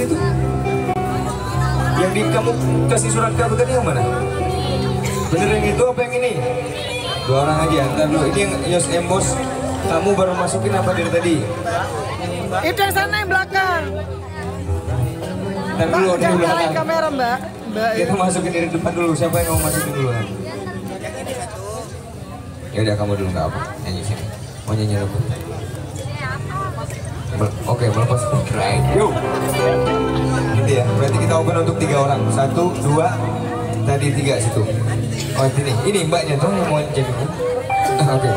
itu? Yang di kamu kasih surat kabar tadi yang mana? Bener yang itu apa yang ini? 2 orang aja. Ntar dulu ini yang Yos Emos. Kamu baru masukin apa dari tadi? Itu yang sana yang belakang. Ntar dulu Mbak, di jangan belakang. nyalain kamera Mbak. Mbak. Kita masukin dari depan dulu. Siapa yang mau masukin duluan? Ya udah kamu dulu nggak apa. Nyanyi sini. Mau nyanyi apa? Oke, melepas right. Yuk. Gitu ya. Berarti kita open untuk 3 orang. 1, 2, tadi 3 situ. Oh ini mbaknya tuh yang mau jadi. Oke.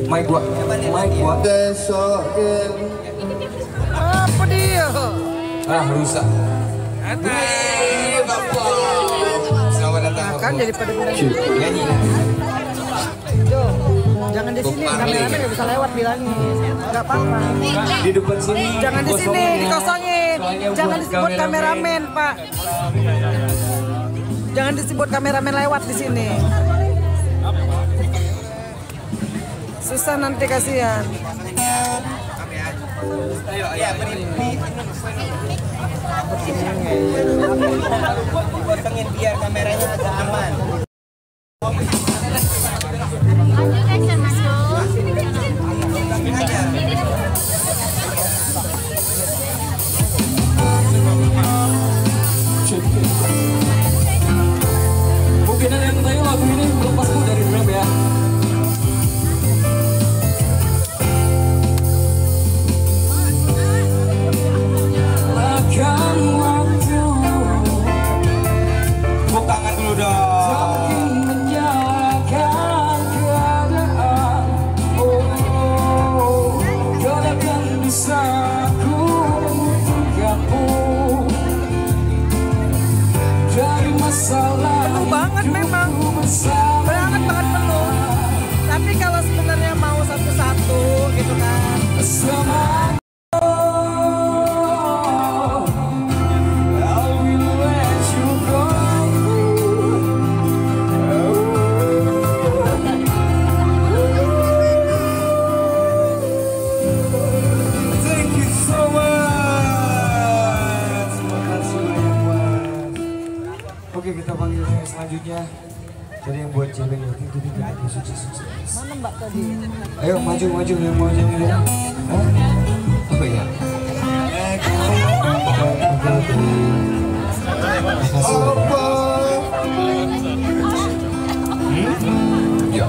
Mic gua. Apa dia? Rusak. Selamat datang. Kan jadi pada bilang Nyanyi. Jo, jangan di sini, kameranya nggak bisa lewat bilangin. Nggak apa-apa. Di depan sini. Jangan di sini, dikosongin. Jangan disebut kameramen, Pak. Jangan disebut kameramen lewat di sini. Susah nanti kasihan. Kosongin biar kameranya agak aman. Mungkin ada yang tahu lagu ini lepasku dari drum ya. Makan waktu. Tepuk tangan dulu dong. Menyalahkan keadaan. Oh, kau takkan bisa ku menghentikanmu dari masalah. Penuh banget memang. Banget penuh. Tapi kalau sebenarnya mau satu-satu gitu kan. Oke, kita panggil yang selanjutnya. Jadi yang buat cewek itu sukses. Mana Mbak tadi? Ayo maju yang mau nyanyi dulu. Oh iya. Ya.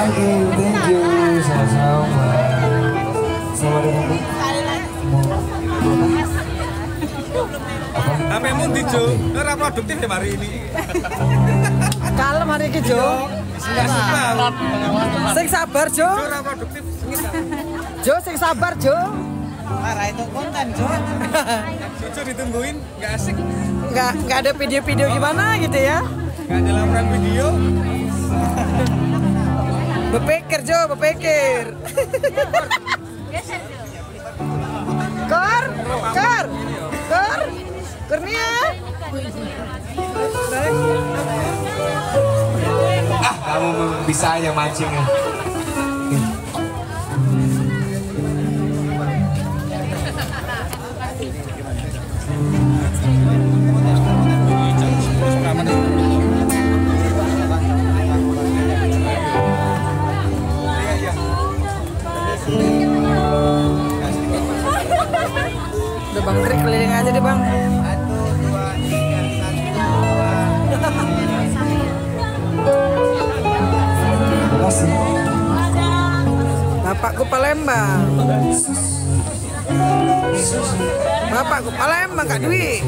Oke, thank you. Sama-sama. Selamat datang. Apa yang mau dijo? Ora produktif ya hari ini. Kalem hari ini Jo. Sing sabar Jo. Ora produktif. Jo sing sabar Jo. Marah itu konten, Jo. Jujur ditungguin, nggak asik. Nggak ada video-video gimana gitu ya. Nggak ada laporan video. Bepikir Jo, bepikir. Kurnia. Kamu bisa aja mancing ya. Udah Bang Trik keliling aja deh Bang. Bapakku Palembang. Bapakku Palembang Kak Dwi.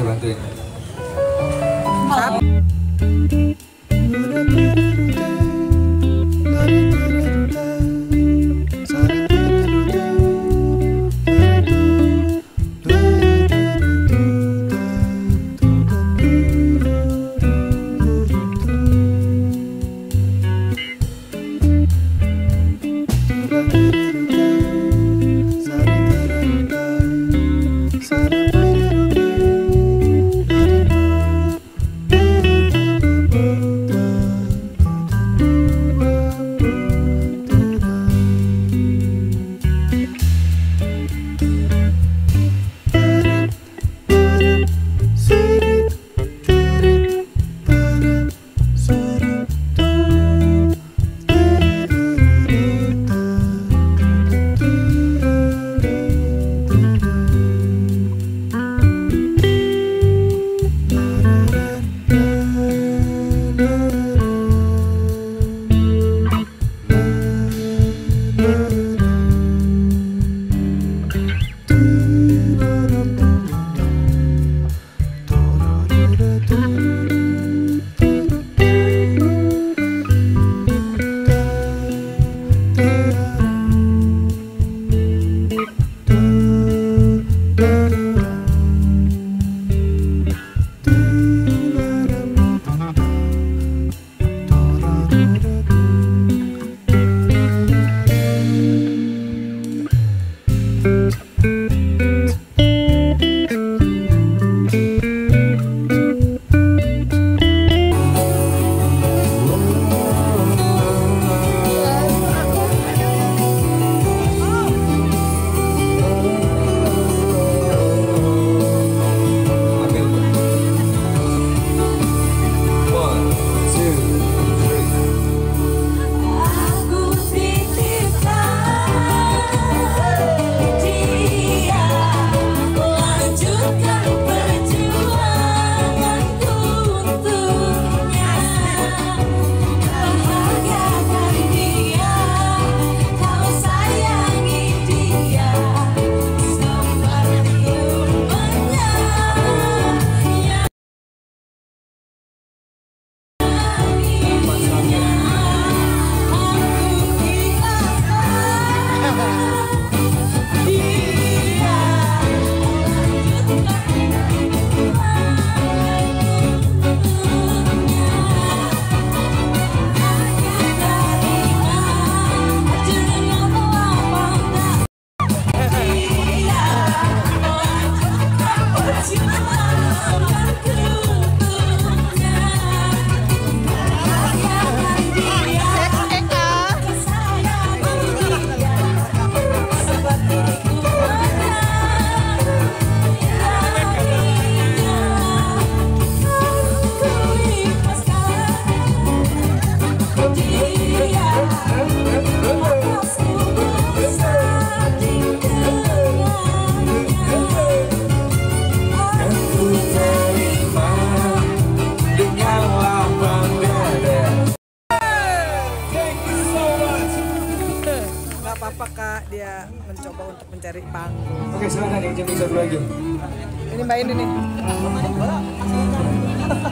mencari panggung. Oke, silakan yang jamming satu lagi. Ini Mbak ini nih.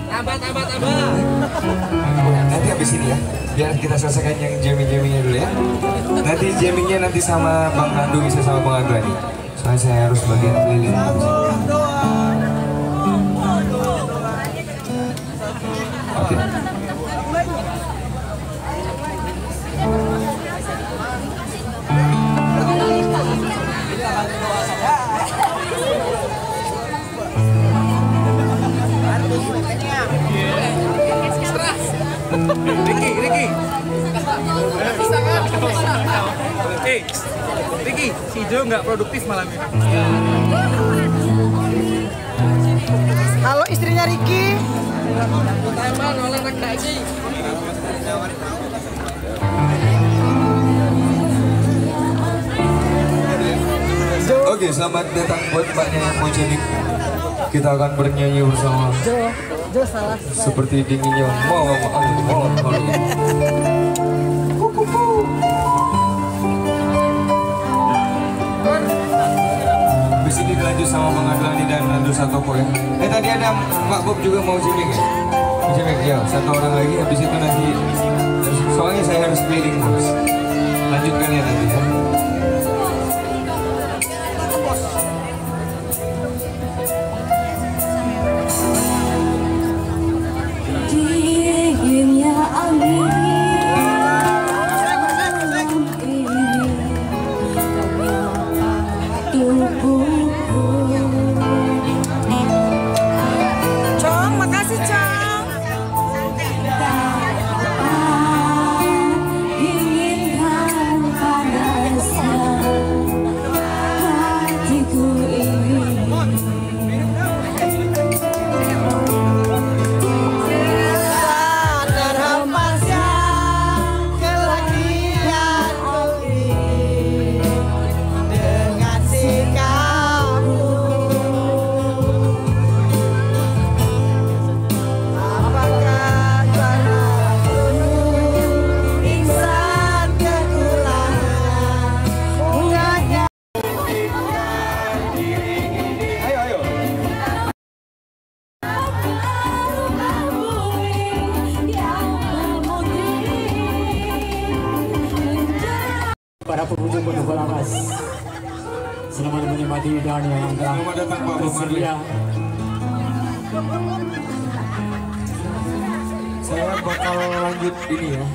Tambah. Nanti habis ini ya, biar kita selesaikan yang jamming-jammingnya dulu ya. Nanti jammingnya nanti sama Bang Nando bisa sama Bang Agrani. Soalnya saya harus bagian keliling. Oke. Ricky. Ricky, si Jo nggak produktif malam ini. Halo istrinya Ricky. Oke, selamat datang buat mbaknya yang mau jamming. Kita akan bernyanyi bersama. Jo salah. Seperti dinginnya malam. Habis ini dilanjut sama Bang Adlani dan Nando Satoko ya. Tadi ada Pak Bob juga mau jamming ya? Jamming ya, satu orang lagi. Habis itu nanti, soalnya saya harus keliling bos. Lanjutkan ya nanti ya. Dinginnya angin tubuhku. Cong, makasih Cong. Inginkan panasnya hatiku ini. Sadar hempasnya kelakian ini dengan sikapmu. Apakah padaku insan kekurangan punyanya? Ayo. Para pengunjung Gunung Balaras, selamat menikmati dan yang telah Selamat datang Pak Bob Marley. bersedia. Saya bakal lanjut ini ya,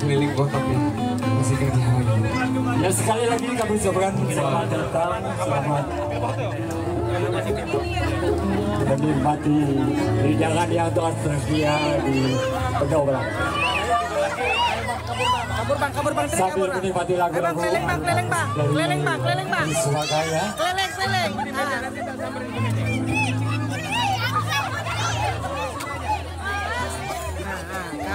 keliling kotaknya. Masih kerja lagi. Dan sekali lagi kami ucapkan selamat datang, selamat menikmati hidangan yang telah tersedia di Gunung Balaras. Kabur bang, sambil menikmati lagu-lagu Keliling bang. dari Surabaya. Keliling.